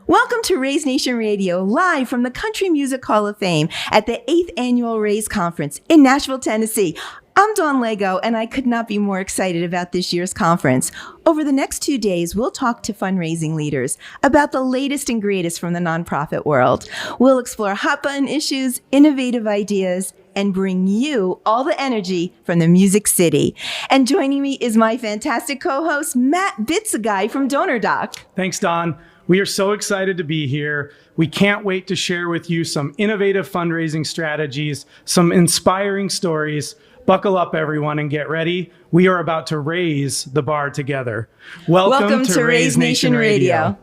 Welcome to Raise Nation Radio, live from the Country Music Hall of Fame at the 8th Annual Raise Conference in Nashville, Tennessee. I'm Dawn Lego, and I could not be more excited about this year's conference. Over the next 2 days, we'll talk to fundraising leaders about the latest and greatest from the nonprofit world. We'll explore hot-button issues, innovative ideas, and bring you all the energy from the Music City. And joining me is my fantastic co-host, Matt Bitsaguy from DonorDoc. Thanks, Dawn. We are so excited to be here. We can't wait to share with you some innovative fundraising strategies, some inspiring stories. Buckle up, everyone, and get ready. We are about to raise the bar together. Welcome to Raise Nation Radio.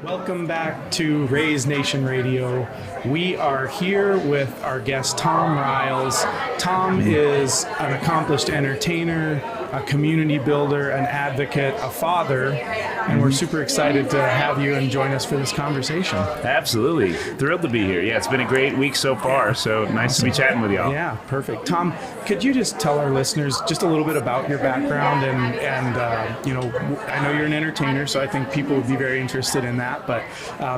Welcome back to Raise Nation Radio. We are here with our guest, Tom Riles. Tom is an accomplished entertainer, a community builder, an advocate, a father, and we're super excited to have you and join us for this conversation. Absolutely. Thrilled to be here. Yeah, it's been a great week so far, so nice to be chatting with y'all. Yeah, perfect. Tom, could you just tell our listeners just a little bit about your background and I know you're an entertainer, so I think people would be very interested in that, but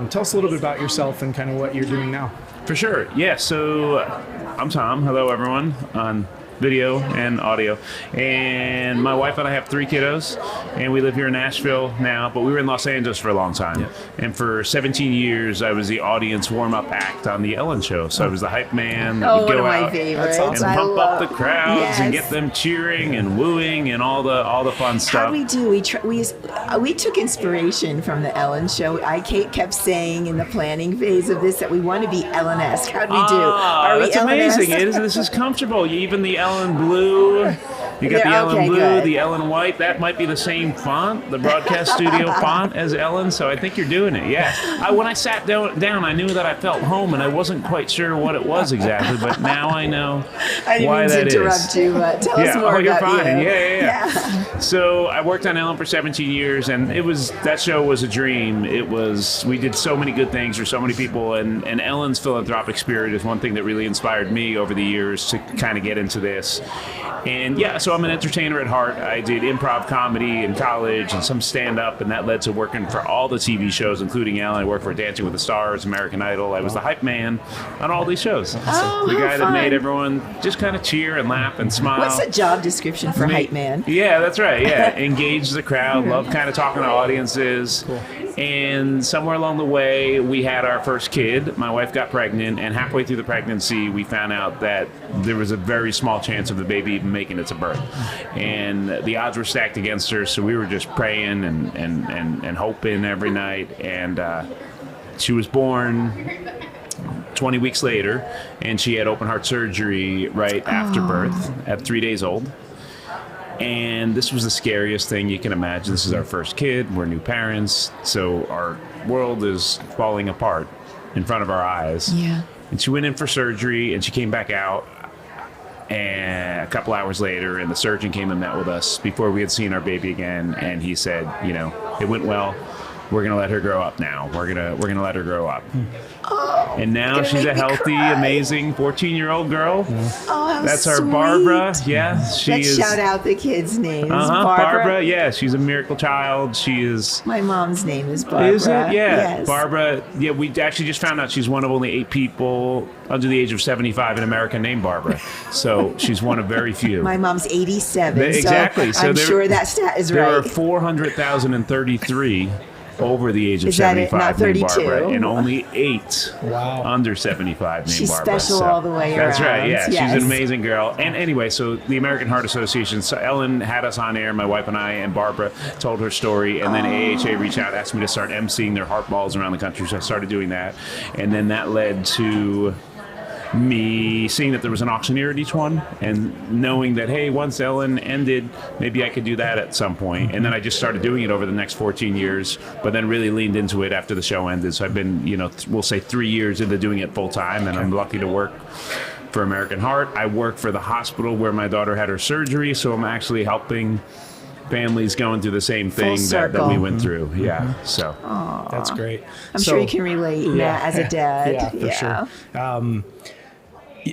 tell us a little bit about yourself and kind of what you're doing now. For sure. Yeah, so I'm Tom. Hello, everyone on video and audio. And my wife and I have 3 kiddos, and we live here in Nashville now, but we were in Los Angeles for a long time. Yeah. And for 17 years, I was the audience warm-up act on the Ellen Show. So I was the hype man that would go out and pump up the crowds and get them cheering and wooing and all the fun stuff. How do we do? We took inspiration from the Ellen Show. I kept saying in the planning phase of this that we want to be Ellen-esque. How do we do? Are we that's amazing. This is comfortable. Even the Ellen Blue, you got the Ellen Blue, good. The Ellen White. That might be the same font, the broadcast studio font as Ellen. So I think you're doing it. Yeah. When I sat down, I knew that I felt home, and I wasn't quite sure what it was exactly. But now I know why that is. I didn't mean to interrupt you, but tell us more you're about fine. you. Yeah. So I worked on Ellen for 17 years, and that show was a dream. We did so many good things for so many people, and Ellen's philanthropic spirit is one thing that really inspired me over the years to kind of get into this. And yeah, so I'm an entertainer at heart. I did improv comedy in college and some stand-up, and that led to working for all the TV shows, including Ellen. I worked for Dancing with the Stars, American Idol. I was the hype man on all these shows. Oh, the guy fun. that made everyone just kind of cheer and laugh and smile. What's the job description for hype man? Yeah, that's right. Yeah, engage the crowd, love kind of talking to audiences. Cool. And somewhere along the way, we had our first kid. My wife got pregnant, and halfway through the pregnancy, we found out that there was a very small chance of the baby even making it to birth. And the odds were stacked against her, so we were just praying and hoping every night. And she was born 20 weeks later, and she had open heart surgery right after birth at 3 days old. And this was the scariest thing you can imagine. This is our first kid. We're new parents. So our world is falling apart in front of our eyes. Yeah. And she went in for surgery, and she came back out and a couple hours later, and the surgeon came and met with us before we had seen our baby again. And he said, it went well. We're going to let her grow up now. We're going to let her grow up. Oh, and now she's a healthy, amazing 14-year-old girl. Oh, how That's our sweet. Barbara. Yeah, she is. Shout out the kids' names. Barbara. Yeah, she's a miracle child. She is. My mom's name is Barbara. Is it? Yeah. Yes. Barbara. Yeah, we actually just found out she's one of only 8 people under the age of 75 in America named Barbara. So she's one of very few. My mom's 87. Exactly. So I'm sure that stat is right. There are 400,033 over the age of 75 named Barbara, and only 8 under 75 named She's Barbara. She's special all the way around. That's right, yeah. Yes. She's an amazing girl. And anyway, so the American Heart Association, so Ellen had us on air, my wife and I, and Barbara told her story, and then AHA reached out, asked me to start emceeing their heart balls around the country, so I started doing that. And then that led to me seeing that there was an auctioneer at each one, and knowing that, hey, once Ellen ended, maybe I could do that at some point. And then I just started doing it over the next 14 years, but then really leaned into it after the show ended. So I've been, we'll say 3 years into doing it full time, and I'm lucky to work for American Heart. I work for the hospital where my daughter had her surgery, so I'm actually helping families going through the same thing that we went through. Yeah, so that's great. I'm sure you can relate, Matt, as a dad. Yeah, for sure.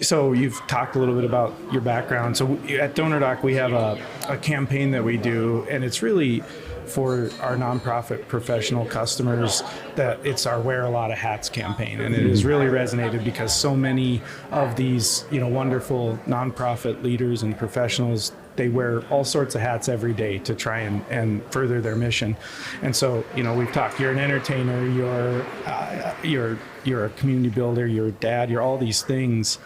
So you've talked a little bit about your background. So at DonorDoc, we have a campaign that we do, and it's really for our nonprofit professional customers that it's our Wear a Lot of Hats campaign. And it has really resonated because so many of these, wonderful nonprofit leaders and professionals, they wear all sorts of hats every day to try and further their mission. And so, we've talked, you're an entertainer, you're a community builder, you're a dad, you're all these things.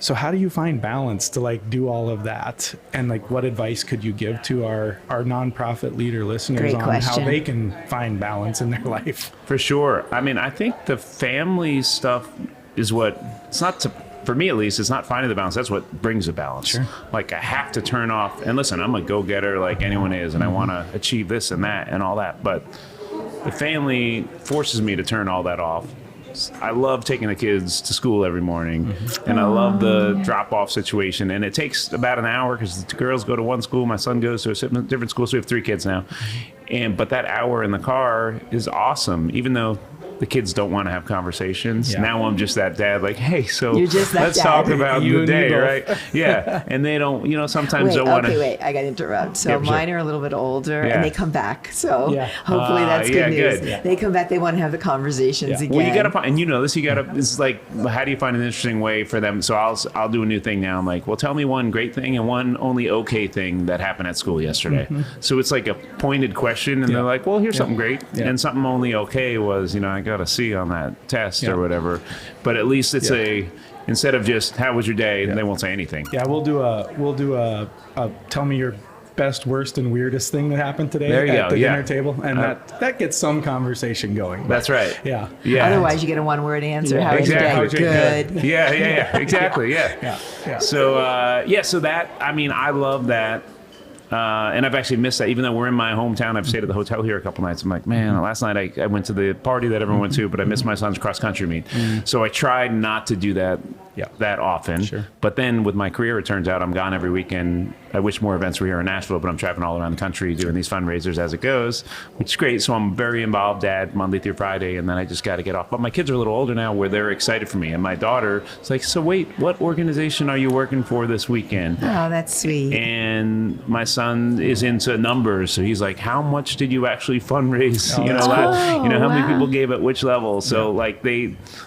So how do you find balance to do all of that? And what advice could you give to our nonprofit leader listeners Great on question. how they can find balance in their life? For sure. I mean, I think the family stuff is for me at least, it's not finding the balance. That's what brings the balance. Sure. I have to turn off, and listen, I'm a go-getter like anyone is, and I want to achieve this and that and all that. But the family forces me to turn all that off. I love taking the kids to school every morning, and I love the drop-off situation. And it takes about an hour because the girls go to one school, my son goes to a different school, so we have 3 kids now. But that hour in the car is awesome, even though the kids don't want to have conversations. Yeah. Now I'm just that dad, hey, so You're just that let's dad. talk about You the and me day, both. right? Yeah, and they don't, sometimes Wait, don't want to. wait, I got to interrupt. So Yeah, sure. mine are a little bit older, Yeah. and they come back. So Yeah. hopefully that's good news. good. They come back, they want to have the conversations Yeah. again. Well, you gotta find, and this, it's how do you find an interesting way for them? So I'll do a new thing now. I'm well, tell me one great thing and one only okay thing that happened at school yesterday. So it's a pointed question, and they're well, here's something great, and something only okay was, I got a C on that test or whatever. But at least it's instead of just how was your day, they won't say anything. Yeah, we'll do a tell me your best, worst, and weirdest thing that happened today There you at go, the yeah. dinner table, and that gets some conversation going. That's right. Yeah. Yeah. Otherwise, you get a one-word answer. Yeah, How was your exactly. day? How was your Good. Yeah, exactly. Yeah. Yeah. So that, I love that. And I've actually missed that. Even though we're in my hometown, I've stayed at the hotel here a couple nights. I'm man, last night I went to the party that everyone went to, but I missed my son's cross-country meet. So I tried not to do that that often. Sure. But then with my career, it turns out I'm gone every weekend. I wish more events were here in Nashville, but I'm traveling all around the country doing these fundraisers as it goes, which is great. So I'm very involved, Dad, Monday through Friday, and then I just got to get off. But my kids are a little older now where they're excited for me. And my daughter is so wait, what organization are you working for this weekend? Oh, that's sweet. And my son is into numbers, so he's how much did you actually fundraise? How many people gave at which level? So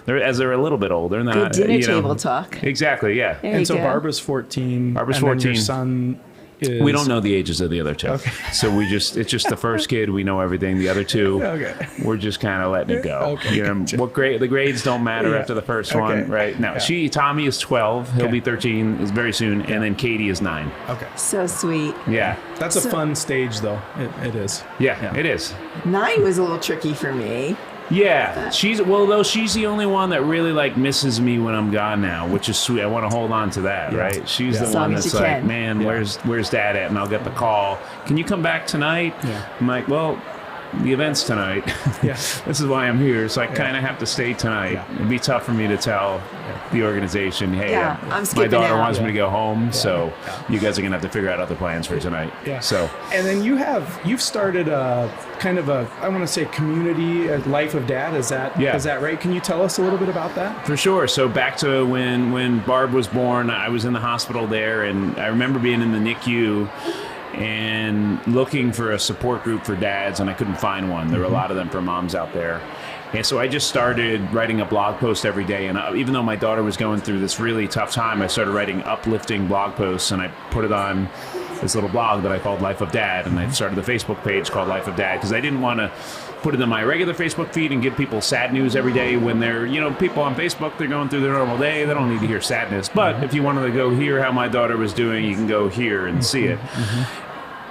they're as they're a little bit older, and then Good dinner table talk. Exactly, yeah. There you And so go. Barbara's 14. Barbara's and then 14. Your son is. We don't know the ages of the other two. Okay. So it's just the first kid. We know everything. The other two, Okay. we're just kind of letting it go. Okay, gotcha. What grade? The grades don't matter Yeah. after the first Okay. one, right? No, Yeah. Tommy is 12. He'll Okay. be 13 is very soon, and then Katie is 9. Okay. So sweet. Yeah. That's a fun stage, though. It is. Yeah, it is. 9 was a little tricky for me. Yeah, she's the only one that really misses me when I'm gone now, which is sweet. I want to hold on to that, right? She's Yeah. the As long one as that's you can. man, Yeah. where's Dad at? And I'll get the call. Can you come back tonight? Yeah. I'm well, the event's tonight. Yeah. This is why I'm here, so I kind of have to stay tonight. Yeah. It'd be tough for me to tell the organization, hey, Yeah, I'm my skipping daughter out. wants me to go home, so you guys are gonna have to figure out other plans for tonight. Yeah. So. And then you've started a kind of I want to say community, Life of Dad. Is that right? Can you tell us a little bit about that? For sure. So back to when Barb was born, I was in the hospital there, and I remember being in the NICU and looking for a support group for dads, and I couldn't find one. There were a lot of them for moms out there. And so I just started writing a blog post every day. And even though my daughter was going through this really tough time, I started writing uplifting blog posts, and I put it on this little blog that I called Life of Dad. And I started the Facebook page called Life of Dad because I didn't want to put it in my regular Facebook feed and give people sad news every day when they're, people on Facebook, they're going through their normal day. They don't need to hear sadness. But if you wanted to go hear how my daughter was doing, you can go here and see it.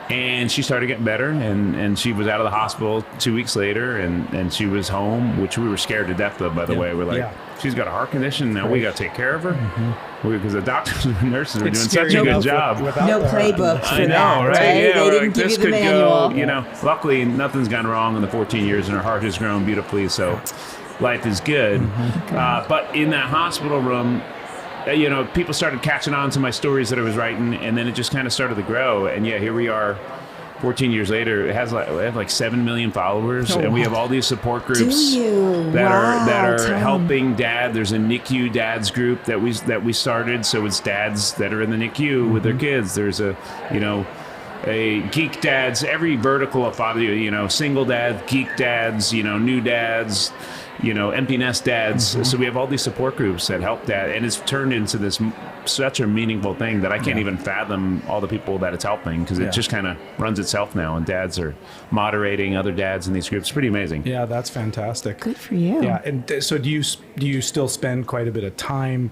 And she started getting better, and she was out of the hospital 2 weeks later, and she was home, which we were scared to death of, by the way. We're she's got a heart condition, now we got to take care of her. Because the doctors and nurses were doing such a good job. No playbooks for I know, that, right? right? Yeah, They didn't give this you the could manual. go, luckily nothing's gone wrong in the 14 years, and her heart has grown beautifully, so life is good. But in that hospital room, people started catching on to my stories that I was writing, and then it just kind of started to grow. And here we are 14 years later, we have like 7 million followers, and we have all these support groups that are helping dad. There's a NICU dads group that we started, so it's dads that are in the NICU with their kids. There's a geek dads, every vertical of father, single dad, geek dads, new dads, empty nest dads. So we have all these support groups that help dad, and it's turned into such a meaningful thing that I can't even fathom all the people that it's helping, because it just kind of runs itself now, and dads are moderating other dads in these groups. Pretty amazing. Yeah, that's fantastic. Good for you. Yeah, and so do you still spend quite a bit of time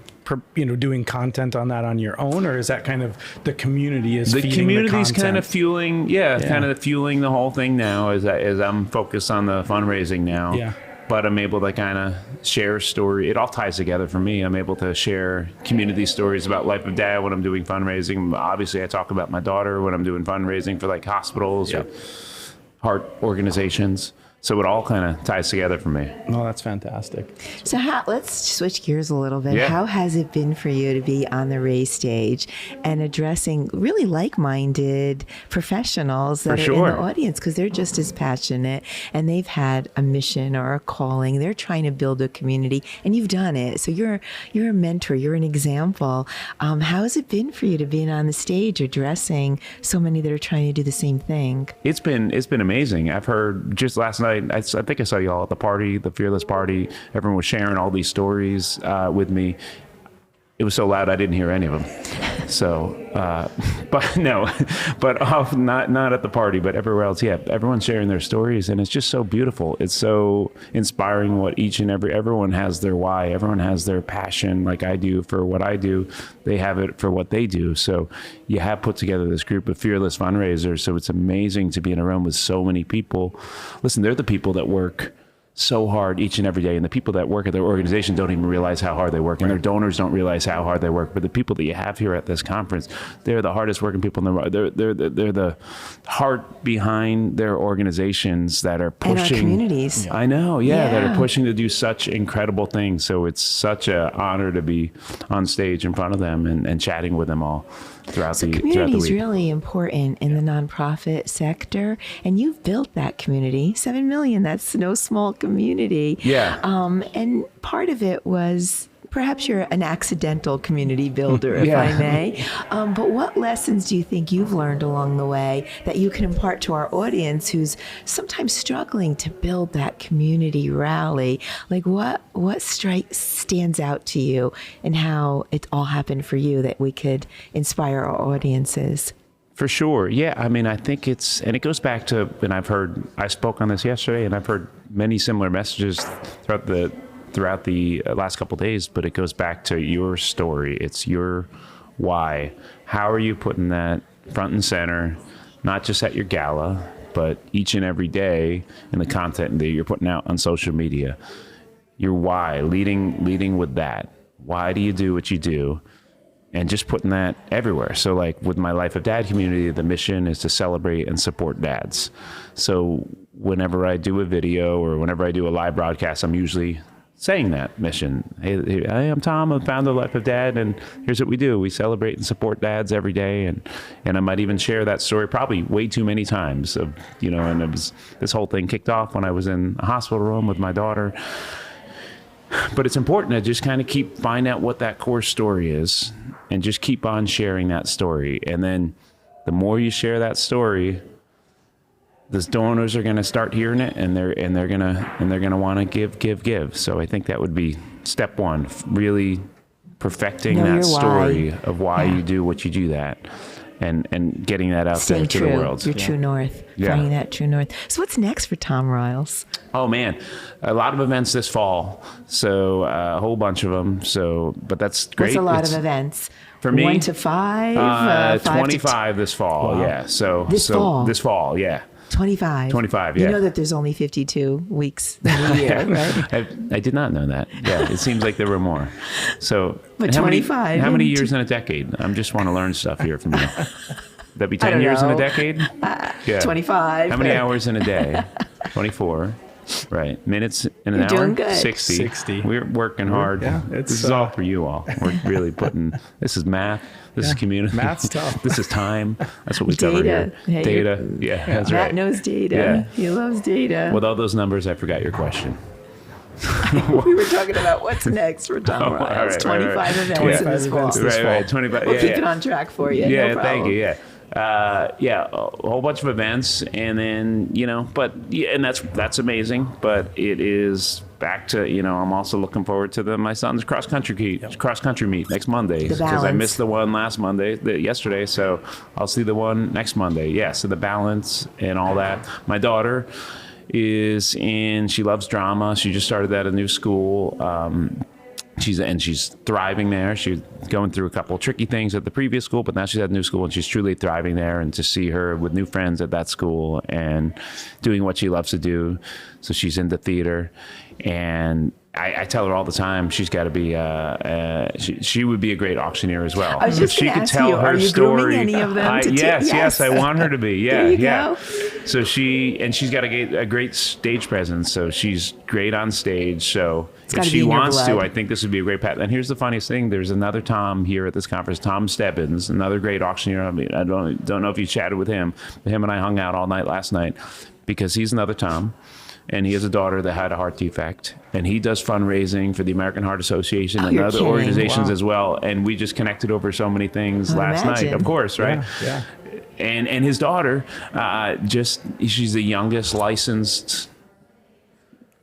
doing content on that on your own, or is that kind of the community is feeding the content? The community's kind of fueling, kind of fueling the whole thing now as I'm focused on the fundraising now. Yeah. But I'm able to kind of share a story. It all ties together for me. I'm able to share community stories about life of dad when I'm doing fundraising. Obviously, I talk about my daughter when I'm doing fundraising for like hospitals or heart organizations. So it all kind of ties together for me. No, that's fantastic. So let's switch gears a little bit. Yeah. How has it been for you to be on the Raise stage and addressing really like-minded professionals that are in the audience, because they're just as passionate and they've had a mission or a calling. They're trying to build a community, and you've done it. So you're a mentor. You're an example. How has it been for you to be on the stage addressing so many that are trying to do the same thing? It's been amazing. I've heard just last night. I think I saw you all at the party, the Fearless party. Everyone was sharing all these stories with me. It was so loud I didn't hear any of them. So, not at the party, but everywhere else. Yeah, everyone's sharing their stories, and it's just so beautiful. It's so inspiring what everyone has their why. Everyone has their passion, like I do for what I do. They have it for what they do. So you have put together this group of fearless fundraisers. So it's amazing to be in a room with so many people. Listen, they're the people that work so hard each and every day, and the people that work at their organization don't even realize how hard they work, and their donors don't realize how hard they work. But the people that you have here at this conference, they're the hardest working people in the world. They're the heart behind their organizations that are pushing. And our communities. I know, that are pushing to do such incredible things. So it's such an honor to be on stage in front of them and chatting with them all throughout the week. Community is really important in the nonprofit sector, and you've built that community. 7 million, that's no small community. Yeah. And part of it was perhaps you're an accidental community builder, if I may. But what lessons do you think you've learned along the way that you can impart to our audience who's sometimes struggling to build that community rally? Like what stands out to you and how it all happened for you that we could inspire our audiences? For sure. Yeah. I mean, I think and it goes back to, and I spoke on this yesterday, and I've heard many similar messages throughout the last couple of days, but it goes back to your story. It's your why. How are you putting that front and center, not just at your gala, but each and every day in the content that you're putting out on social media? Your why, leading with that. Why do you do what you do? And just putting that everywhere. So like with my Life of Dad community, the mission is to celebrate and support dads. So whenever I do a video or whenever I do a live broadcast, I'm usually saying that mission. Hey, I'm Tom, I'm the founder of Life of Dad, and here's what we do. We celebrate and support dads every day. And I might even share that story probably way too many times. And this whole thing kicked off when I was in a hospital room with my daughter. But it's important to just kind of find out what that core story is and just keep on sharing that story. And then the more you share that story, the donors are going to start hearing it, and they're going to want to give. So I think that would be step one, really perfecting that story of why you do what you do that. And getting that out there to the world. Your true north. Finding that true north. So what's next for Tom Riles? Oh man, a lot of events this fall. So a whole bunch of them. So, but that's great. What's a lot of events? For me, 1 to 5. 25 this fall. Wow. Yeah. So this fall. Yeah. 25. 25, yeah. You know that there's only 52 weeks in a year, right? I did not know that. Yeah, it seems like there were more. So, but 25. How many years in a decade? I just want to learn stuff here from you. That'd be 10 years in a decade? 25. How many hours in a day? 24. Right. Minutes in an You're hour? doing good. 60. 60. We're working hard. Yeah, This is all for you all. We're really putting, this is math. This is community. Math's tough. This is time. That's what we cover Data. here. Hey, Data. Yeah, that's Matt right. knows data. Yeah. He loves data. With all those numbers, I forgot your question. We were talking about what's next for Tom Oh, Riles. all right, 25 right. events 25 in this fall. events this Right, fall. 25. We'll yeah, keep yeah. it on track for you. Yeah, no thank problem. you. Yeah. A whole bunch of events, and then but yeah, and that's amazing. But it is back to I'm also looking forward to my son's cross country meet next Monday because I balance. missed the one last Monday, yesterday. So I'll see the one next Monday. Yeah. So the balance and all that. My daughter she loves drama. She just started at a new school. She's thriving there. She's going through a couple of tricky things at the previous school, but now she's at a new school and she's truly thriving there. And to see her with new friends at that school and doing what she loves to do. So she's into theater, and I tell her all the time she's got to be. She would be a great auctioneer as well. I was just if she gonna could ask tell you, her are you story. grooming any of them to yes, I want her to be. Yeah, There you yeah. go. So she's got a great stage presence. So she's great on stage. So if gotta be she in your wants to, blood. I think this would be a great path. And here's the funniest thing: there's another Tom here at this conference, Tom Stebbins, another great auctioneer. I mean, I don't know if you chatted with him, but him and I hung out all night last night because he's another Tom. And he has a daughter that had a heart defect, and he does fundraising for the American Heart Association and you're other kidding. organizations Wow. as well. And we just connected over so many things I last night, imagine. of course, right? Yeah. And his daughter, she's the youngest licensed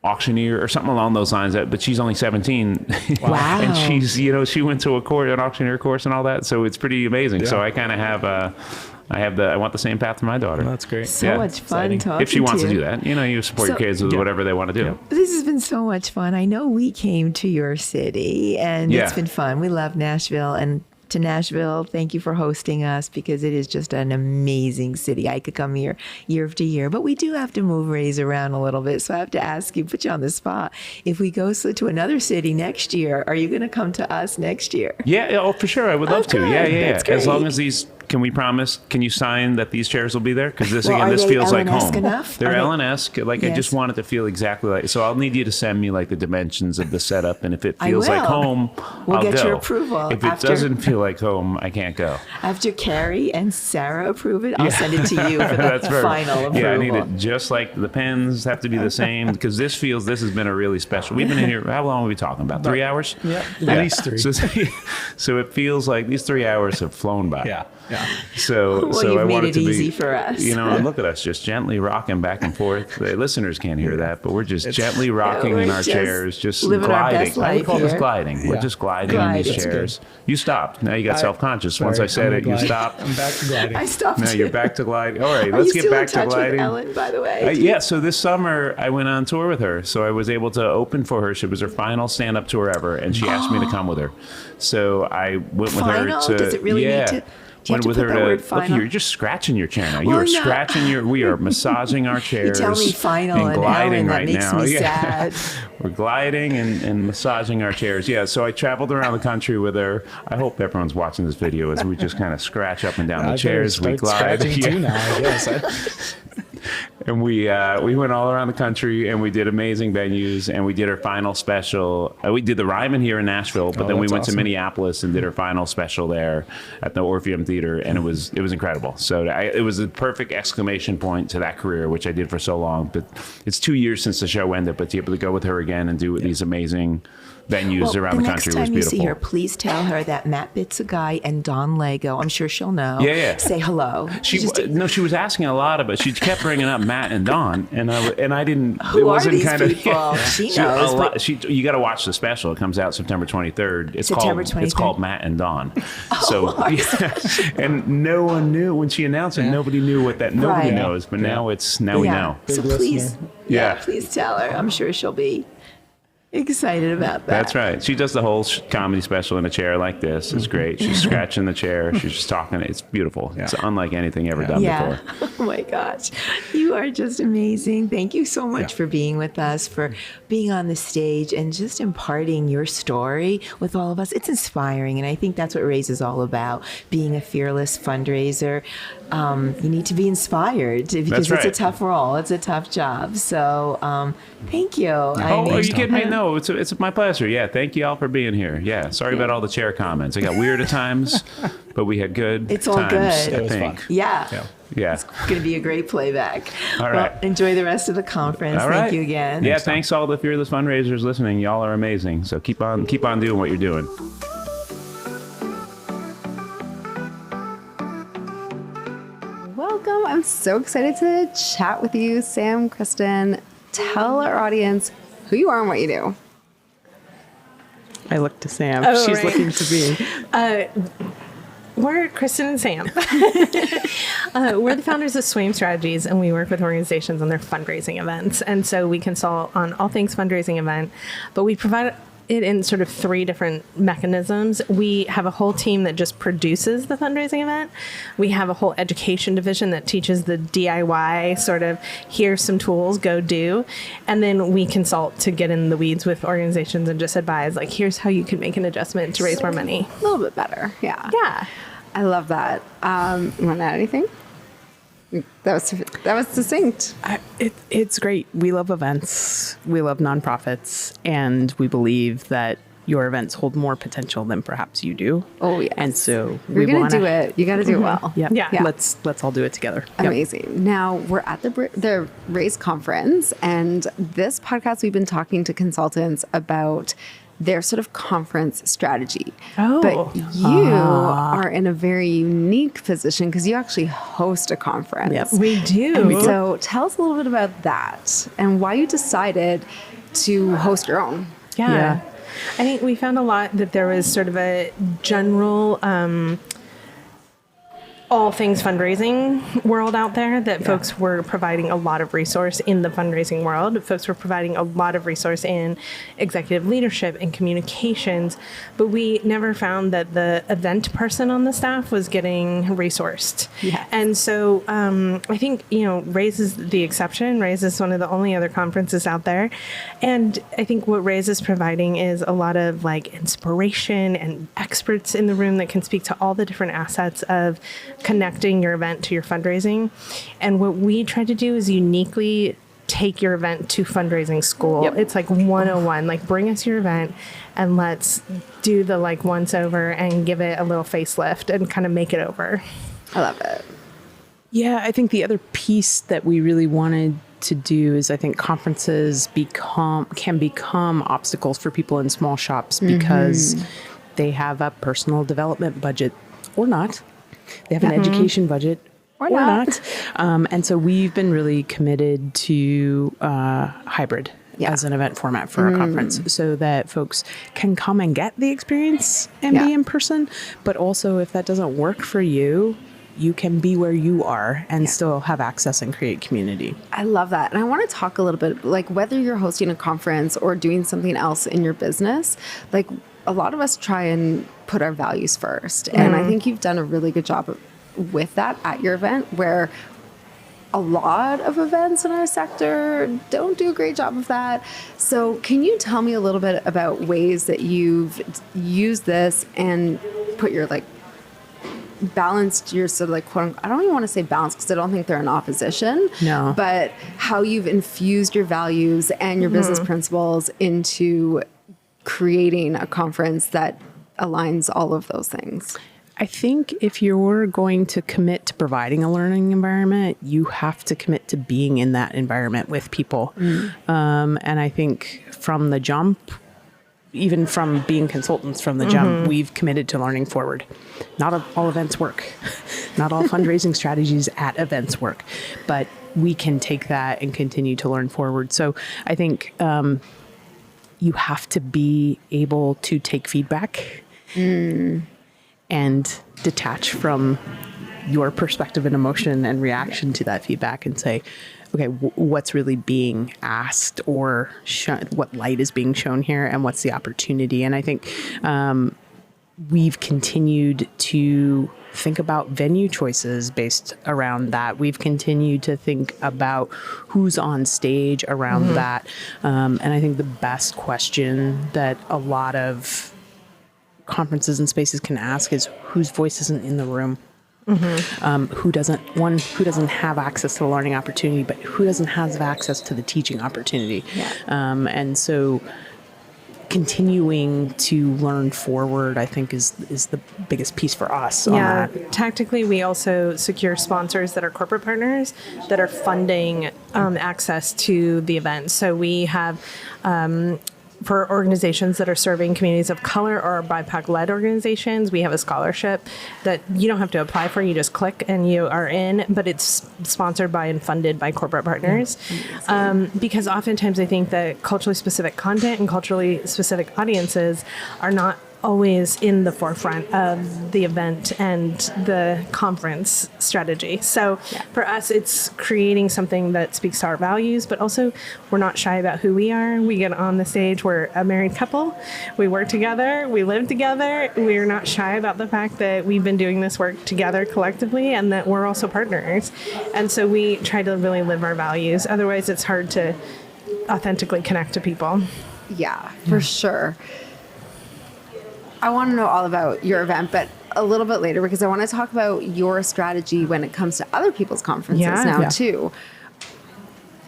auctioneer or something along those lines, but she's only 17. Wow. And she's, she went to an auctioneer course and all that. So it's pretty amazing. Yeah. So I kind of have, I want the same path for my daughter. That's great. So Yeah. much fun Exciting. talking If she wants to you. do that, you support your So- kids with Yeah. whatever they want to do. Yeah. This has been so much fun. I know we came to your city, and Yeah. it's been fun. We love Nashville, and to Nashville, thank you for hosting us because it is just an amazing city. I could come here year after year, but we do have to move Rays around a little bit. So I have to ask you, put you on the spot. If we go to another city next year, are you going to come to us next year? Yeah, oh, for sure. I would love to. good. Yeah, yeah, That's yeah. As long great. as can you sign that these chairs will be there? Because Well, are this they feels like Ellen-esque home. enough? They're Are they- Ellen-esque. Like, I just Yes. want it to feel exactly like, so I'll need you to send me like the dimensions of the setup. And if it I feels like will. home, We'll I'll get go. your approval If it after- doesn't feel like home, I can't go. After Carrie and Sarah approve it, I'll send it to you for the That's perfect. final approval. Yeah, I need it just like the pens have to be the same because this has been a really special. We've been in here. How long are we talking about? 3 hours? Yeah, at least 3. So it feels like these 3 hours have flown by. Yeah. So Well, so you've I made want it it to easy be for us. And look at us just gently rocking back and forth. The listeners can't hear that, but we're just gently rocking we're in our just chairs, just living our gliding. best I would life call this here. gliding. We're Yeah. just gliding in these Gliding. chairs. You stopped. Now you got self-conscious. Once I Sorry, said I'm it, you gliding. stopped. I'm back to gliding. I stopped. Now you're back to gliding. All right, Are let's you get still back in touch to gliding. with Ellen, by the way? Yeah, so this summer I went on tour with her. So I was able to open for her. It was her final stand-up tour ever, and she asked me to come with her. So I went with Final? her to. Does it really need to? Do you Went have with to her put that to. word Look, final? you're just scratching your chair now. You Well, are no. scratching your. We are massaging our chairs. You tell me final and and gliding Ellen, that right makes now. me Yeah. sad. We're gliding and massaging our chairs. Yeah, so I traveled around the country with her. I hope everyone's watching this video as we just kind of scratch up and down the chairs. We glide. Scratching Yeah. too now, I guess. And we went all around the country and we did amazing venues and we did our final special. We did the Ryman here in Nashville, but then we that's went to awesome. Minneapolis and did our final special there at the Orpheum Theater, and it was incredible. So it was a perfect exclamation point to that career, which I did for so long. But it's 2 years since the show ended, but to be able to go with her again and do these amazing venues around the country was next time you beautiful. see her, please tell her that Matt Bitsagai and Don Lego, I'm sure she'll know. Yeah. Say hello. She Just- she was asking a lot of it. She kept bringing up Matt and Don, and I didn't. Who it are wasn't these kind of, people? She knows, but- you got to watch the special. It comes out September 23rd. It's September It's 23rd? called Matt and Don. And no one knew when she announced it. Nobody knew what that. Nobody Right. knows, but now we know. So Big please, listener. Yeah. please tell her. I'm sure she'll be excited about that. That's right. She does the whole comedy special in a chair like this. It's great. She's scratching the chair. She's just talking. It's beautiful. It's unlike anything ever done Yeah. before. Oh my gosh. You are just amazing. Thank you so much for being with us, for being on the stage and just imparting your story with all of us. It's inspiring. And I think that's what Raise is all about, being a fearless fundraiser. You need to be inspired because it's a tough role. It's a tough job. So thank you. Are you kidding me? No, it's my pleasure. Yeah, thank you all for being here. Yeah, sorry about all the chair comments. I got weird at times, but we had good It's all times, good. I It was think. fun. Yeah. Yeah. It's going to be a great playback. All right. Well, enjoy the rest of the conference. All Thank right. you again. Yeah, thanks all the fearless fundraisers listening. Y'all are amazing. So keep on doing what you're doing. Welcome. I'm so excited to chat with you, Sam, Kristin. Tell our audience who you are and what you do. I look to Sam. Oh, She's right. looking to me. We're Kristin and Sam. We're the founders of Swaim Strategies, and we work with organizations on their fundraising events. And so we consult on all things fundraising event, but we provide it in sort of 3 different mechanisms. We have a whole team that just produces the fundraising event. We have a whole education division that teaches the DIY sort of, here's some tools, go do. And then we consult to get in the weeds with organizations and just advise, like, here's how you can make an adjustment to raise more money. A little bit better. Yeah. Yeah. I love that. You want to add anything? That was succinct. It's great. We love events. We love nonprofits. And we believe that your events hold more potential than perhaps you do. Oh, yes. And so You're going to do it. You got to do it well. Yeah. Yeah. Let's all do it together. Yep. Amazing. Now we're at the Raise conference, and this podcast we've been talking to consultants about their sort of conference strategy. Oh. But you are in a very unique position because you actually host a conference. Yep. We do. And so tell us a little bit about that and why you decided to host your own. Yeah. I think we found a lot that there was sort of a general all things fundraising world out there that folks were providing a lot of resource in the fundraising world. Folks were providing a lot of resource in executive leadership and communications, but we never found that the event person on the staff was getting resourced. Yes. And so I think, Raise is the exception. Raise is one of the only other conferences out there. And I think what Raise is providing is a lot of like inspiration and experts in the room that can speak to all the different assets of connecting your event to your fundraising. And what we try to do is uniquely take your event to fundraising school. Yep. It's like 101, like bring us your event and let's do the like once over and give it a little facelift and kind of make it over. I love it. Yeah, I think the other piece that we really wanted to do is I think conferences can become obstacles for people in small shops because they have a personal development budget or not. They have an education budget or not. And so we've been really committed to hybrid as an event format for our conference so that folks can come and get the experience and be in person. But also if that doesn't work for you, you can be where you are and still have access and create community. I love that. And I want to talk a little bit, like whether you're hosting a conference or doing something else in your business, like a lot of us try and put our values first. And I think you've done a really good job with that at your event, where a lot of events in our sector don't do a great job of that. So can you tell me a little bit about ways that you've used this and put your like balanced your sort of like quote unquote, I don't even want to say balance because I don't think they're in opposition. No. But how you've infused your values and your business principles into creating a conference that aligns all of those things. I think if you're going to commit to providing a learning environment, you have to commit to being in that environment with people. And I think from the jump, even from being consultants from the jump, we've committed to learning forward. Not all events work. Not all fundraising strategies at events work, but we can take that and continue to learn forward. So I think you have to be able to take feedback and detach from your perspective and emotion and reaction to that feedback and say, okay, what's really being asked or what light is being shown here and what's the opportunity? And I think we've continued to think about venue choices based around that. We've continued to think about who's on stage around that. And I think the best question that a lot of conferences and spaces can ask is whose voice isn't in the room. Who doesn't have access to the learning opportunity, but who doesn't have access to the teaching opportunity. And so continuing to learn forward, I think, is the biggest piece for us on that. Tactically, we also secure sponsors that are corporate partners that are funding access to the event. So we have for organizations that are serving communities of color or BIPOC-led organizations, we have a scholarship that you don't have to apply for. You just click and you are in, but it's sponsored by and funded by corporate partners. Because oftentimes I think that culturally specific content and culturally specific audiences are not always in the forefront of the event and the conference strategy. So for us, it's creating something that speaks to our values, but also we're not shy about who we are. We get on the stage, we're a married couple, we work together, we live together. We're not shy about the fact that we've been doing this work together collectively and that we're also partners. And so we try to really live our values. Otherwise, it's hard to authentically connect to people. Yeah, for sure. I want to know all about your event, but a little bit later, because I want to talk about your strategy when it comes to other people's conferences too.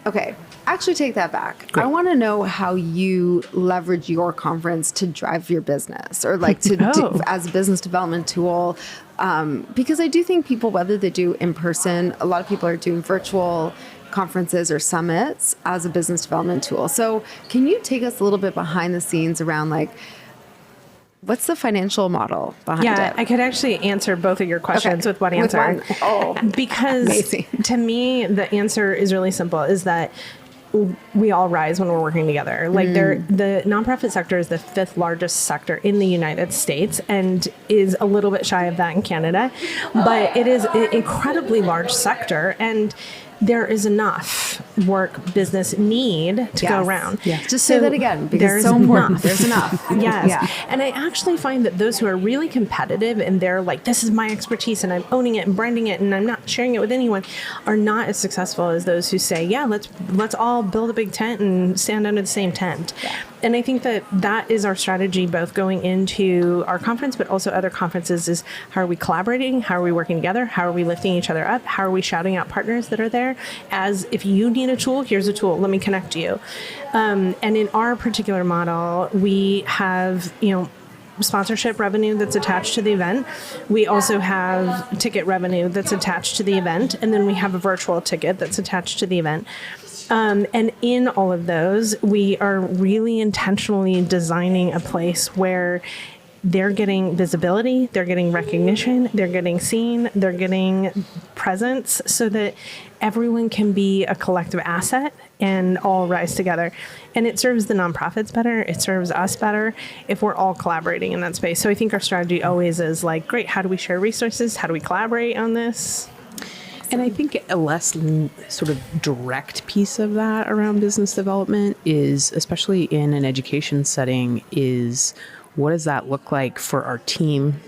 Okay, actually take that back. Great. I want to know how you leverage your conference to drive your business or like to as a business development tool. Because I do think people, whether they do in person, a lot of people are doing virtual conferences or summits as a business development tool. So can you take us a little bit behind the scenes around like, what's the financial model behind it? I could actually answer both of your questions with one answer. Because amazing. To me, the answer is really simple, is that we all rise when we're working together. Like the nonprofit sector is the 5th largest sector in the United States and is a little bit shy of that in Canada, but it is an incredibly large sector, and there is enough work business need to go around. Just say that again, because it's so important. There's enough. And I actually find that those who are really competitive and they're like, this is my expertise and I'm owning it and branding it and I'm not sharing it with anyone, are not as successful as those who say, let's all build a big tent and stand under the same tent. And I think that is our strategy, both going into our conference, but also other conferences, is how are we collaborating? How are we working together? How are we lifting each other up? How are we shouting out partners that are there? As if you need a tool, here's a tool, let me connect you. And in our particular model, we have, sponsorship revenue that's attached to the event. We also have ticket revenue that's attached to the event. And then we have a virtual ticket that's attached to the event. And in all of those, we are really intentionally designing a place where they're getting visibility, they're getting recognition, they're getting seen, they're getting presence, so that everyone can be a collective asset and all rise together. And it serves the nonprofits better, it serves us better if we're all collaborating in that space. So I think our strategy always is like, great, how do we share resources? How do we collaborate on this? And I think a less sort of direct piece of that around business development is, especially in an education setting, is what does that look like for our team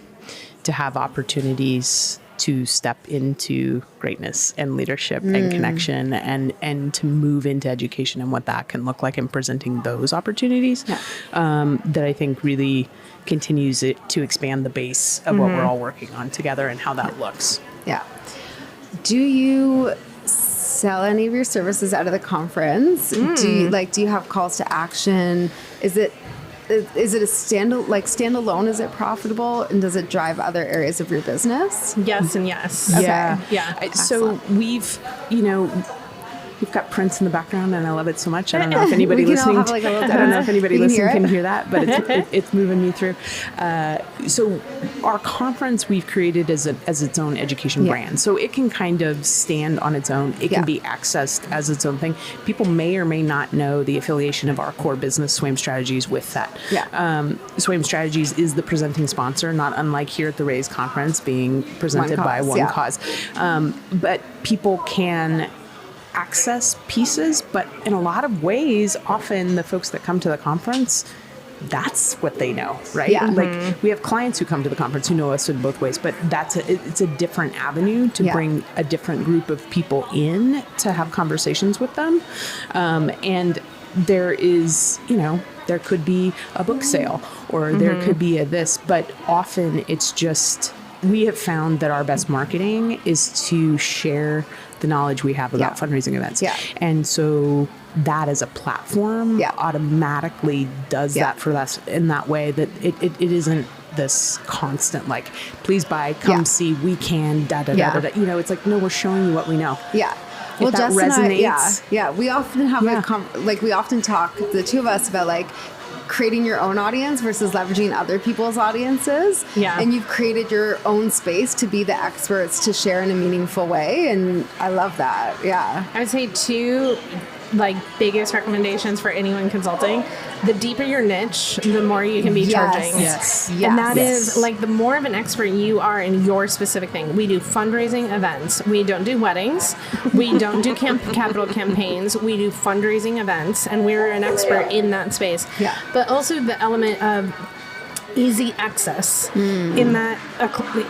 to have opportunities to step into greatness and leadership and connection and to move into education, and what that can look like in presenting those opportunities that I think really continues to expand the base of what we're all working on together and how that looks. Yeah. Do you sell any of your services out of the conference? Do you have calls to action? Is it a standalone? Is it profitable, and does it drive other areas of your business? Yes and yes. Okay. So we've got Prince in the background, and I love it so much. I don't know if anybody listening. I don't know if anybody listening can hear that, but it's moving me through. So our conference we've created as its own education brand, so it can kind of stand on its own. It can be accessed as its own thing. People may or may not know the affiliation of our core business, Swaim Strategies, with that. Swaim Strategies is the presenting sponsor, not unlike here at the Raise conference being presented by OneCause. But people can access pieces, but in a lot of ways, often the folks that come to the conference that's what they know, right? Yeah. Like we have clients who come to the conference who know us in both ways, but it's a different avenue to bring a different group of people in to have conversations with them. And there is, there could be a book sale or there could be a this, but often it's just, we have found that our best marketing is to share the knowledge we have about fundraising events. Yeah. And so that as a platform automatically does that for us in that way that it isn't this constant, like, please buy, come see, we can, da, da, da, da, da. It's like, no, we're showing you what we know. Yeah. Well, that Jess resonates. And I, we often have we often talk, the two of us, about like creating your own audience versus leveraging other people's audiences. Yeah. And you've created your own space to be the experts to share in a meaningful way. And I love that. Yeah. I would say two biggest recommendations for anyone consulting: the deeper your niche, the more you can be charging. Yes. And that is the more of an expert you are in your specific thing. We do fundraising events. We don't do weddings. We don't do capital campaigns. We do fundraising events, and we're an expert in that space. Yeah. But also the element of easy access in that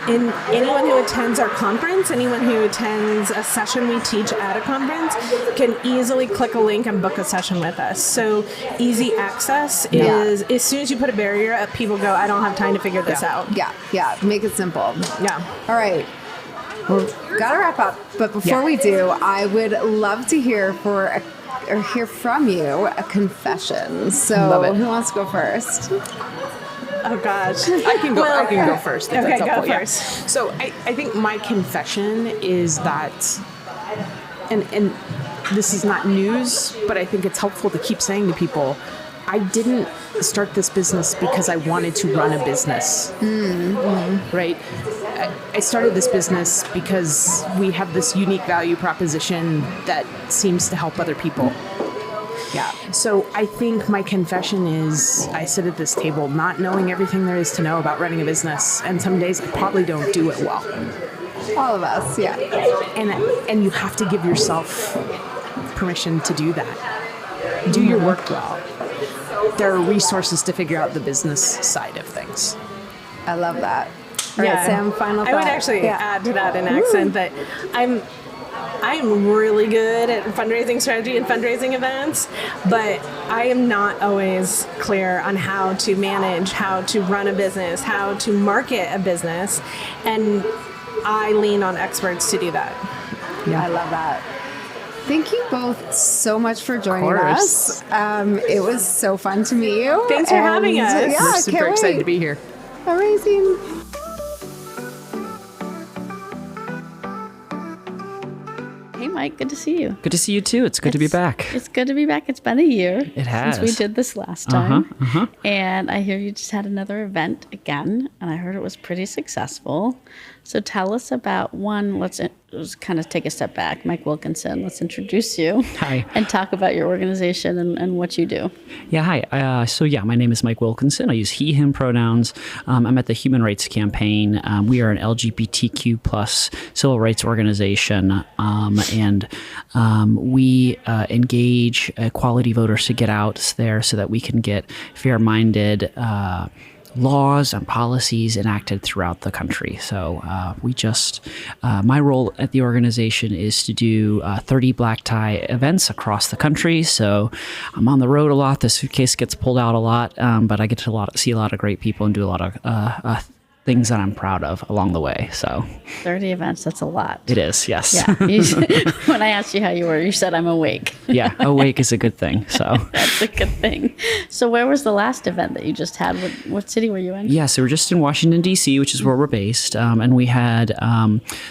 in anyone who attends our conference, anyone who attends a session we teach at a conference can easily click a link and book a session with us. So easy access is, as soon as you put a barrier up, people go, I don't have time to figure this out. Yeah. Make it simple. Yeah. All right. We've got to wrap up. But before we do, I would love to hear from you a confession. So who wants to go first? Oh gosh. I can go first. Okay, That's go helpful. first. So I think my confession is that, and this is not news, but I think it's helpful to keep saying to people, I didn't start this business because I wanted to run a business, right? I started this business because we have this unique value proposition that seems to help other people. Yeah. So I think my confession is I sit at this table not knowing everything there is to know about running a business. And some days I probably don't do it well. All of us, yeah. And you have to give yourself permission to do that. Do your work well. There are resources to figure out the business side of things. I love that. All right, Sam, final thought. I would actually add to that an accent that I'm really good at fundraising strategy and fundraising events, but I am not always clear on how to manage, how to run a business, how to market a business, and I lean on experts to do that. Yeah, I love that. Thank you both so much for joining us. It was so fun to meet you. Thanks for having us. Yeah, We're super excited to be here. Amazing. Hey, Mike, good to see you. Good to see you too. It's good to be back. It's good to be back. It's been a year has. since we did this last time. And I hear you just had another event again, and I heard it was pretty successful. So tell us about one. Let's kind of take a step back. Mike Wilkinson, let's introduce you. Hi. And talk about your organization and what you do. Yeah, hi. My name is Mike Wilkinson. I use he, him pronouns. I'm at the Human Rights Campaign. We are an LGBTQ plus civil rights organization. And we engage equality voters to get out there so that we can get fair-minded laws and policies enacted throughout the country. So my role at the organization is to do 30 black tie events across the country. So I'm on the road a lot. The suitcase gets pulled out a lot, but I get to see a lot of great people and do a lot of things that I'm proud of along the way. So 30 events, that's a lot. It is, yes. Yeah. When I asked you how you were, you said I'm awake. Yeah, awake is a good thing. So that's a good thing. So where was the last event that you just had? What city were you in? Yeah, so we're just in Washington, D.C., which is where we're based. And we had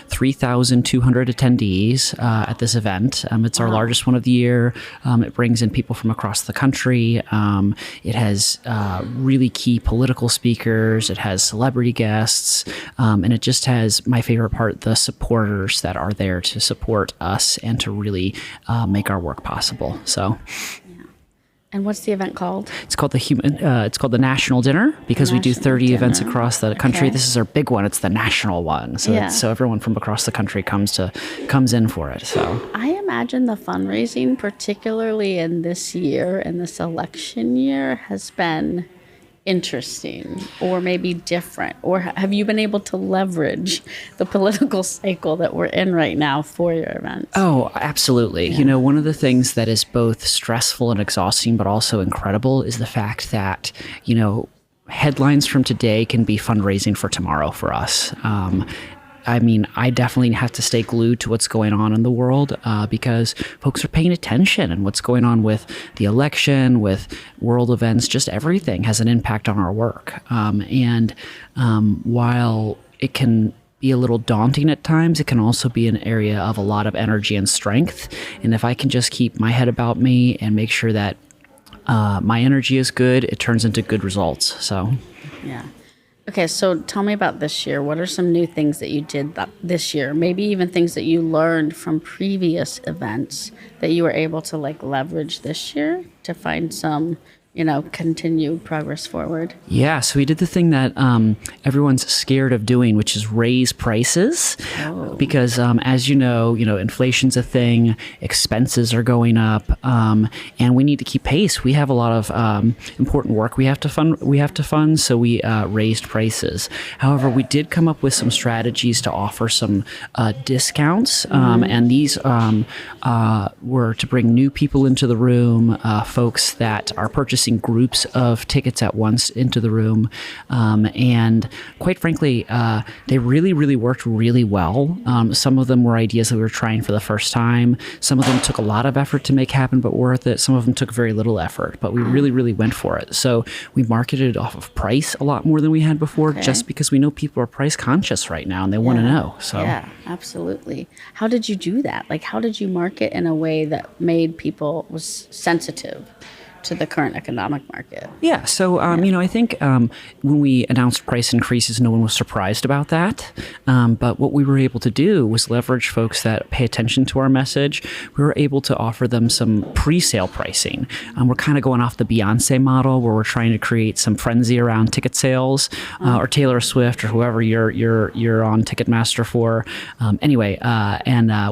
3,200 attendees at this event. It's our largest one of the year. It brings in people from across the country. It has really key political speakers. It has celebrity guests. And it just has, my favorite part, the supporters that are there to support us and to really make our work possible. So. And what's the event called? It's called the National Dinner because we do 30 events across the country. Okay. This is our big one. It's the national one. So so everyone from across the country comes in for it. So I imagine the fundraising, particularly in this year and this election year, has been interesting or maybe different? Or have you been able to leverage the political cycle that we're in right now for your events? Oh, absolutely. Yeah. You know, one of the things that is both stressful and exhausting, but also incredible is the fact that, you know, headlines from today can be fundraising for tomorrow for us. I mean, I definitely have to stay glued to what's going on in the world because folks are paying attention, and what's going on with the election, with world events, just everything has an impact on our work. While it can be a little daunting at times, it can also be an area of a lot of energy and strength. And if I can just keep my head about me and make sure that my energy is good, it turns into good results. So, yeah. Okay, so tell me about this year. What are some new things that you did this year? Maybe even things that you learned from previous events that you were able to like leverage this year to find some, you know, continued progress forward. Yeah, so we did the thing that everyone's scared of doing, which is raise prices. Oh. Because as you know, inflation's a thing, expenses are going up, and we need to keep pace. We have a lot of important work we have to fund, so we raised prices. However, we did come up with some strategies to offer some discounts, and these were to bring new people into the room, folks that are purchasing groups of tickets at once into the room. And quite frankly, they really, really worked really well. Some of them were ideas that we were trying for the first time. Some of them took a lot of effort to make happen, but worth it. Some of them took very little effort, but we really, really went for it. So we marketed off of price a lot more than we had before, just because we know people are price conscious right now and they want to know. So yeah, absolutely. How did you do that? Like, how did you market in a way that made people was sensitive to the current economic market? Yeah. So, I think when we announced price increases, no one was surprised about that. But what we were able to do was leverage folks that pay attention to our message. We were able to offer them some pre-sale pricing. We're kind of going off the Beyonce model, where we're trying to create some frenzy around ticket sales, or Taylor Swift, or whoever you're on Ticketmaster for. And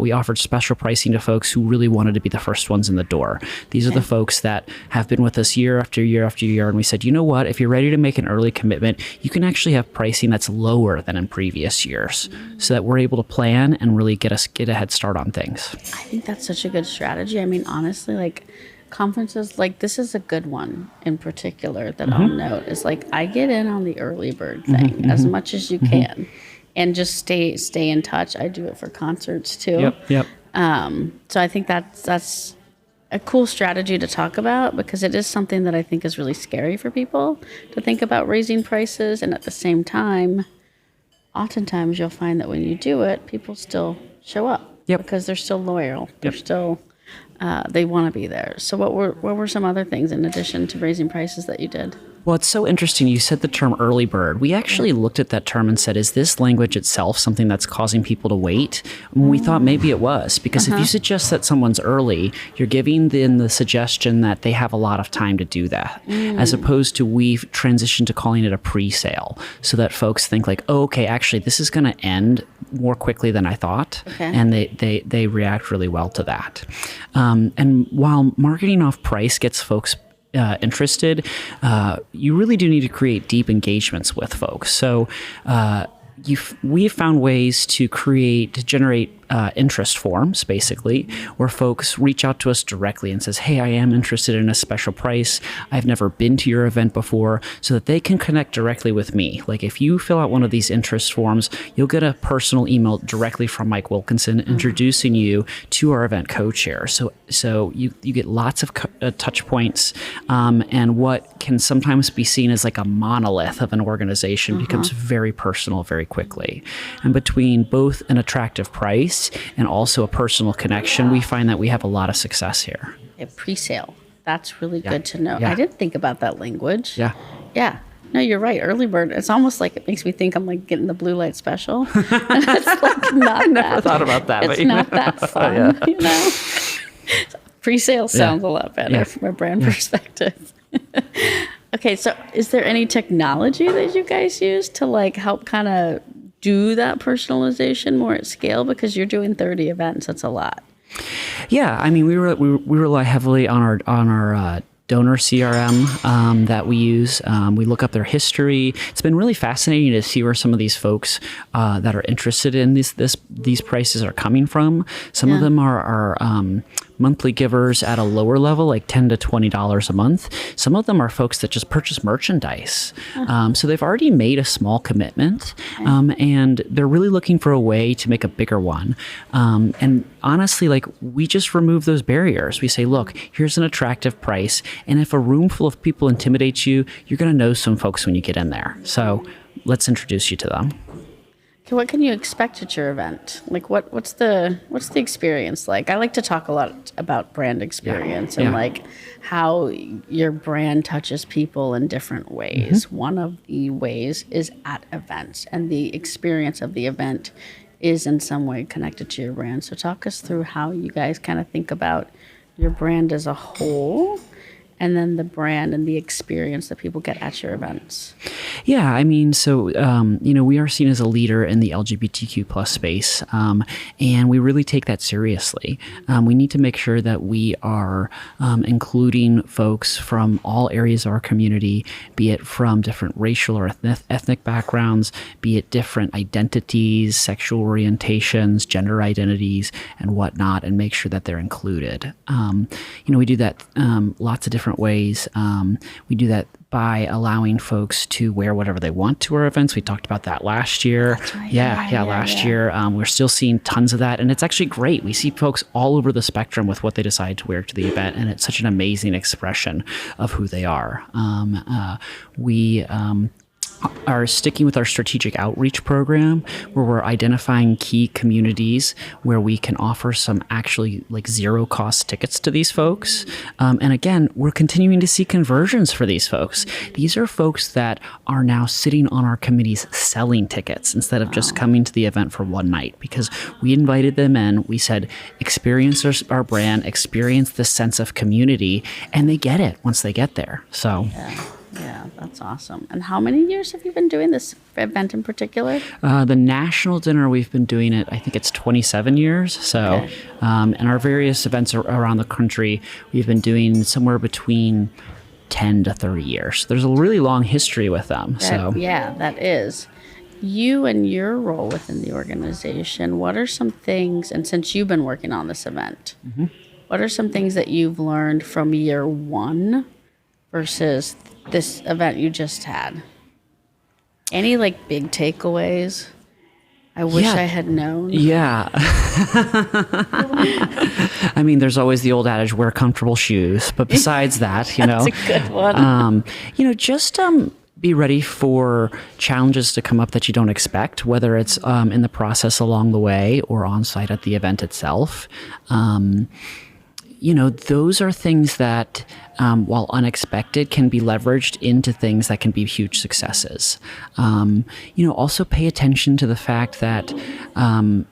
we offered special pricing to folks who really wanted to be the first ones in the door. These are the folks that have been with us year after year after year. And we said, you know what, if you're ready to make an early commitment, you can actually have pricing that's lower than in previous years, so that we're able to plan and really get a head start on things. I think that's such a good strategy. I mean, honestly, like conferences, like this is a good one in particular that I'll note is like, I get in on the early bird thing as much as you can and just stay in touch. I do it for concerts too. Yep. So I think that's a cool strategy to talk about, because it is something that I think is really scary for people to think about raising prices. And at the same time, oftentimes you'll find that when you do it, people still show up because they're still loyal. They're still, they want to be there. So what were some other things in addition to raising prices that you did? Well, it's so interesting. You said the term early bird. We actually looked at that term and said, is this language itself something that's causing people to wait? And we thought maybe it was, because if you suggest that someone's early, you're giving them the suggestion that they have a lot of time to do that, as opposed to we've transitioned to calling it a pre-sale, so that folks think like, oh, okay, actually, this is going to end more quickly than I thought. And they react really well to that. And while marketing off price gets folks interested, you really do need to create deep engagements with folks. So we've found ways to generate interest forms, basically, where folks reach out to us directly and says, hey, I am interested in a special price. I've never been to your event before, so that they can connect directly with me. Like if you fill out one of these interest forms, you'll get a personal email directly from Mike Wilkinson introducing you to our event co-chair. So you get lots of touch points, and what can sometimes be seen as like a monolith of an organization becomes very personal very quickly. And between both an attractive price and also a personal connection, we find that we have a lot of success here. A pre-sale. That's really good to know. Yeah. I didn't think about that language. Yeah. No, you're right. Early bird. It's almost like it makes me think I'm like getting the blue light special. And it's like not I never thought about that. It's not that fun, you know? Pre-sale sounds a lot better from a brand perspective. Okay, so is there any technology that you guys use to like help kind of do that personalization more at scale? Because you're doing 30 events. That's a lot. Yeah, I mean, we rely heavily on our donor CRM that we use. We look up their history. It's been really fascinating to see where some of these folks that are interested in these prices are coming from. Some of them are monthly givers at a lower level, like $10 to $20 a month. Some of them are folks that just purchase merchandise. So they've already made a small commitment, and they're really looking for a way to make a bigger one. And honestly, like, we just remove those barriers. We say, look, here's an attractive price. And if a room full of people intimidates you, you're going to know some folks when you get in there. So let's introduce you to them. Okay, what can you expect at your event? Like, what's the experience like? I like to talk a lot about brand experience and like how your brand touches people in different ways. One of the ways is at events, and the experience of the event is in some way connected to your brand. So talk us through how you guys kind of think about your brand as a whole, and then the brand and the experience that people get at your events. Yeah, I mean, so, we are seen as a leader in the LGBTQ plus space, and we really take that seriously. We need to make sure that we are including folks from all areas of our community, be it from different racial or ethnic backgrounds, be it different identities, sexual orientations, gender identities, and whatnot, and make sure that they're included. We do that lots of different ways. We do that by allowing folks to wear whatever they want to our events. We talked about that last year. That's right. Last year. We're still seeing tons of that, and it's actually great. We see folks all over the spectrum with what they decide to wear to the event, and it's such an amazing expression of who they are. We are sticking with our strategic outreach program, where we're identifying key communities where we can offer some actually like zero cost tickets to these folks. And again, we're continuing to see conversions for these folks. These are folks that are now sitting on our committees selling tickets instead of just coming to the event for one night, because we invited them in. We said, experience our brand, experience the sense of community, and they get it once they get there. So. Yeah, that's awesome. And how many years have you been doing this event in particular? The national dinner, we've been doing it, I think it's 27 years. So, Okay. And our various events around the country, we've been doing somewhere between 10 to 30 years. There's a really long history with them. That is. You and your role within the organization, what are some things, and since you've been working on this event, what are some things that you've learned from year one versus this event you just had? Any like big takeaways? I wish I had known. Yeah. I mean, there's always the old adage, wear comfortable shoes. But besides that, That's a good one. Just be ready for challenges to come up that you don't expect, whether it's in the process along the way or on site at the event itself. Those are things that, while unexpected, can be leveraged into things that can be huge successes. Also pay attention to the fact that,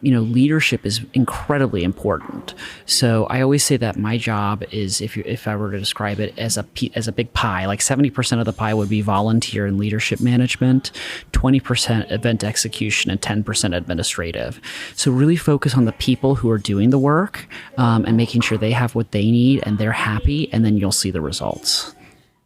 leadership is incredibly important. So I always say that my job is, if I were to describe it as a big pie, like 70% of the pie would be volunteer and leadership management, 20% event execution, and 10% administrative. So really focus on the people who are doing the work, and making sure they have what they need and they're happy, and then you'll see the results.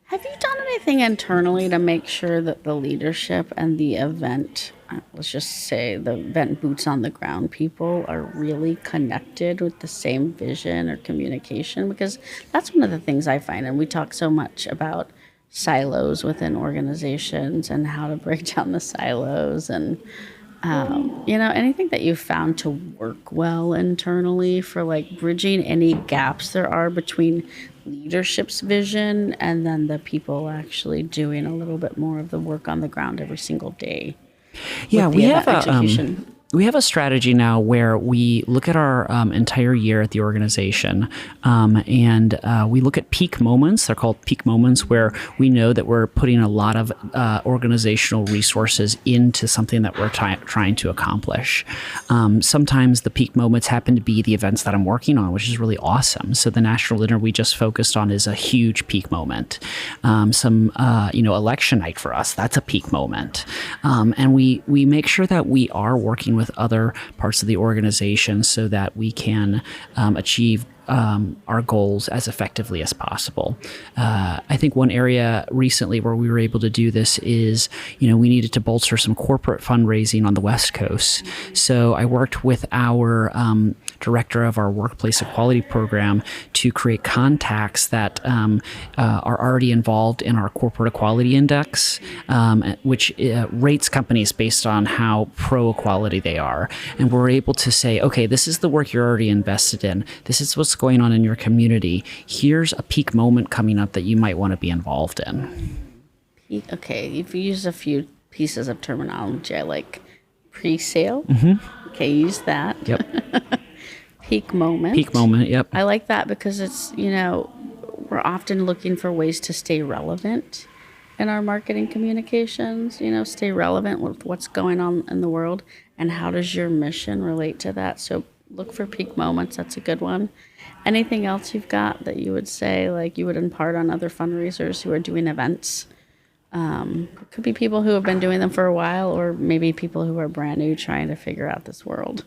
Have you done anything internally to make sure that the leadership and the event, let's just say the event boots on the ground people, are really connected with the same vision or communication? Because that's one of the things I find, and we talk so much about silos within organizations and how to break down the silos, and anything that you found to work well internally for like bridging any gaps there are between leadership's vision and then the people actually doing a little bit more of the work on the ground every single day. Yeah, we have execution. We have a strategy now where we look at our entire year at the organization, and we look at peak moments. They're called peak moments, where we know that we're putting a lot of organizational resources into something that we're trying to accomplish. Sometimes the peak moments happen to be the events that I'm working on, which is really awesome. So the National Dinner we just focused on is a huge peak moment. Election night for us, that's a peak moment. And we make sure that we are working with other parts of the organization so that we can achieve our goals as effectively as possible. I think one area recently where we were able to do this is, we needed to bolster some corporate fundraising on the West Coast. So I worked with our director of our workplace equality program to create contacts that are already involved in our corporate equality index, which rates companies based on how pro-equality they are. And we're able to say, okay, this is the work you're already invested in. This is what's going on in your community. Here's a peak moment coming up that you might want to be involved in. Okay, you've used a few pieces of terminology. I like pre-sale. Okay, use that. Yep. Peak moment. Peak moment, yep. I like that because it's, we're often looking for ways to stay relevant in our marketing communications, stay relevant with what's going on in the world and how does your mission relate to that. So look for peak moments. That's a good one. Anything else you've got that you would say, like you would impart on other fundraisers who are doing events? It could be people who have been doing them for a while, or maybe people who are brand new trying to figure out this world.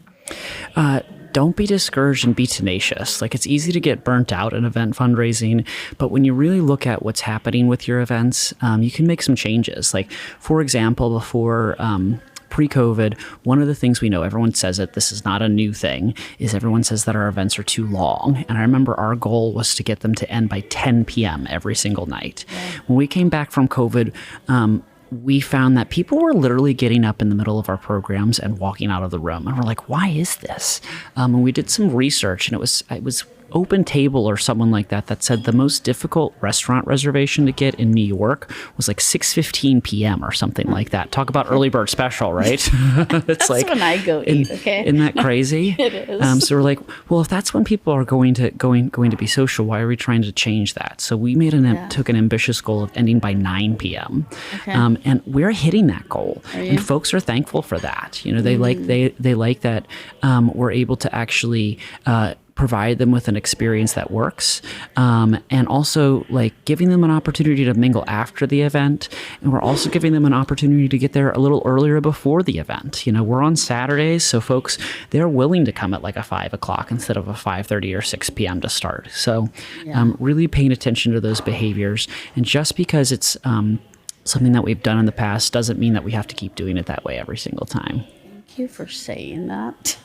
Don't be discouraged and be tenacious. Like, it's easy to get burnt out in event fundraising, but when you really look at what's happening with your events, you can make some changes. Like, for example, before pre-COVID, one of the things we know, everyone says it, this is not a new thing, is everyone says that our events are too long. And I remember our goal was to get them to end by 10 p.m. every single night. Yeah. When we came back from COVID, we found that people were literally getting up in the middle of our programs and walking out of the room. And we're like, why is this? And we did some research, and it was Open Table or someone like that said the most difficult restaurant reservation to get in New York was like 6:15 p.m. or something like that. Talk about early bird special, right? It's that's like when I go eat. Okay, isn't that crazy? It is. So we're like, well, if that's when people are going to be social, why are we trying to change that? So we made took an ambitious goal of ending by 9 p.m. Okay. And we're hitting that goal, and folks are thankful for that. They like that we're able to actually provide them with an experience that works, and also like giving them an opportunity to mingle after the event. And we're also giving them an opportunity to get there a little earlier before the event. We're on Saturdays, so folks, they're willing to come at like a 5 o'clock instead of a 5:30 or 6 p.m. to start. So really paying attention to those behaviors. And just because it's something that we've done in the past doesn't mean that we have to keep doing it that way every single time. Thank you for saying that.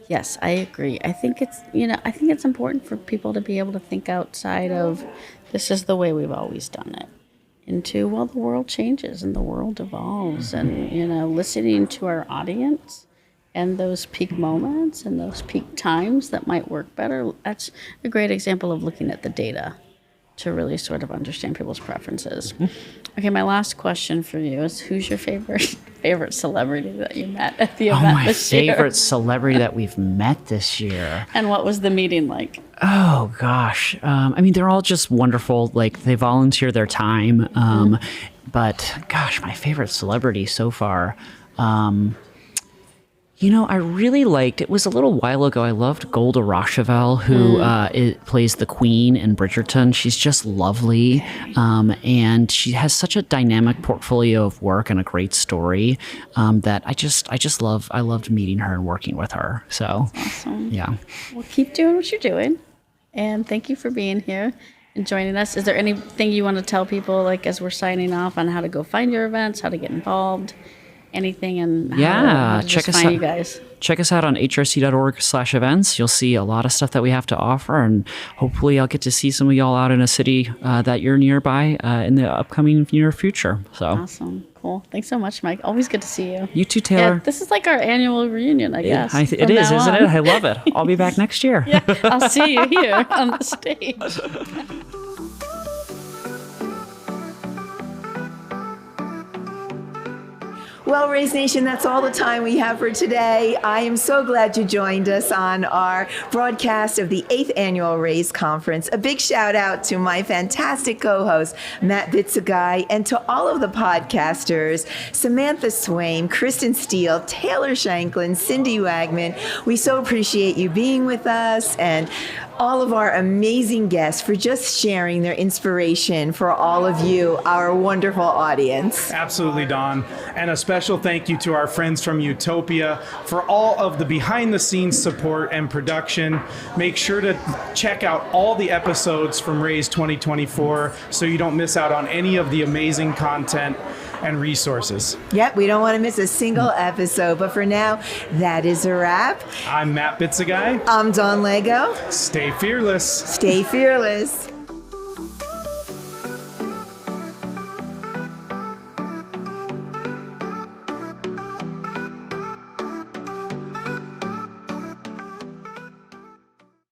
Yes, I agree. I think it's important for people to be able to think outside of this is the way we've always done it into, well, the world changes and the world evolves, and, listening to our audience and those peak moments and those peak times that might work better. That's a great example of looking at the data to really sort of understand people's preferences. Okay, my last question for you is, who's your favorite celebrity that you met at the event this year? My favorite celebrity that we've met this year. And what was the meeting like? Oh, gosh. They're all just wonderful. Like, they volunteer their time. But, gosh, my favorite celebrity so far... I really liked, it was a little while ago, I loved Golda Roshevelle, who plays the Queen in Bridgerton. She's just lovely, and she has such a dynamic portfolio of work and a great story that I loved meeting her and working with her. So, awesome. Yeah. Well, keep doing what you're doing, and thank you for being here and joining us. Is there anything you want to tell people, like as we're signing off, on how to go find your events, how to get involved? Anything, and how to check us find out. You guys. Check us out on hrc.org/events. You'll see a lot of stuff that we have to offer, and hopefully I'll get to see some of y'all out in a city that you're nearby in the upcoming near future. So awesome, cool. Thanks so much, Mike. Always good to see you. You too, Taylor. Yeah, this is like our annual reunion, I guess. It is, isn't it? I love it. I'll be back next year. Yeah, I'll see you here on the stage. Well, Raise Nation, that's all the time we have for today. I am so glad you joined us on our broadcast of the 8th Annual Raise Conference. A big shout out to my fantastic co-host, Matt Bitsagai, and to all of the podcasters, Samantha Swaim, Kristin Steele, Taylor Shanklin, Cindy Wagman. We so appreciate you being with us, and all of our amazing guests for just sharing their inspiration for all of you, our wonderful audience. Absolutely, Dawn. And a special thank you to our friends from Utopia for all of the behind-the-scenes support and production. Make sure to check out all the episodes from Raise 2024 so you don't miss out on any of the amazing content and resources. Yep, we don't want to miss a single episode. But for now, that is a wrap. I'm Matt Bitsaguy. I'm Dawn Lego. Stay fearless. Stay fearless.